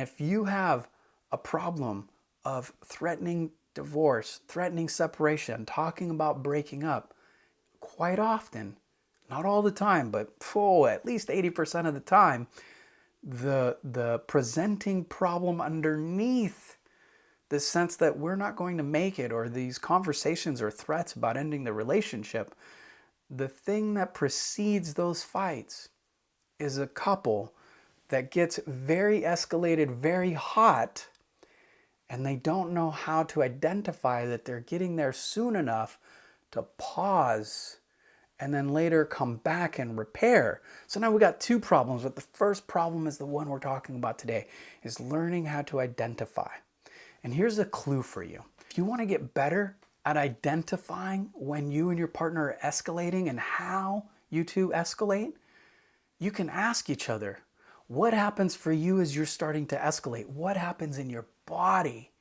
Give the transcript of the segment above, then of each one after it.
If you have a problem of threatening divorce, threatening separation, talking about breaking up, quite often, not all the time, but at least 80% of the time, the presenting problem underneath the sense that we're not going to make it, or these conversations or threats about ending the relationship, the thing that precedes those fights is a couple that gets very escalated, very hot, and they don't know how to identify that they're getting there soon enough to pause and then later come back and repair. So now we got two problems, but the first problem is the one we're talking about today, is learning how to identify. And here's a clue for you. If you want to get better at identifying when you and your partner are escalating and how you two escalate, you can ask each other, what happens for you as you're starting to escalate? What happens in your body?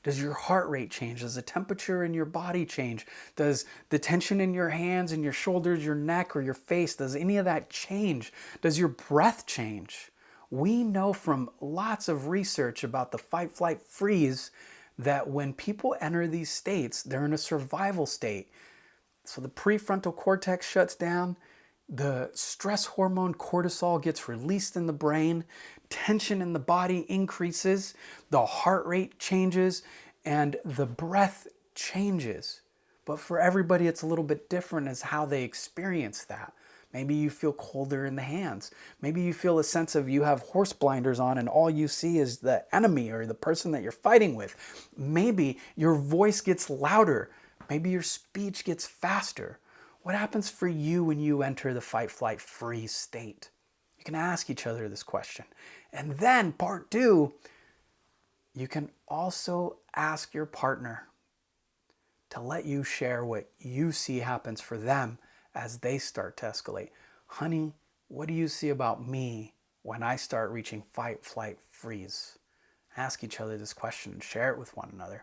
Does your heart rate change? Does the temperature in your body change? Does the tension in your hands and your shoulders, your neck, or your face, does any of that change? Does your breath change? We know from lots of research about the fight, flight, freeze that when people enter these states, they're in a survival state. So the prefrontal cortex shuts down, the stress hormone cortisol gets released in the brain, tension in the body increases, the heart rate changes, and the breath changes. But for everybody, it's a little bit different as how they experience that. Maybe you feel colder in the hands. Maybe you feel a sense of you have horse blinders on and all you see is the enemy or the person that you're fighting with. Maybe your voice gets louder. Maybe your speech gets faster. What happens for you when you enter the fight, flight, freeze state? You can ask each other this question. And then part two, you can also ask your partner to let you share what you see happens for them as they start to escalate. Honey, what do you see about me when I start reaching fight, flight, freeze? Ask each other this question and share it with one another.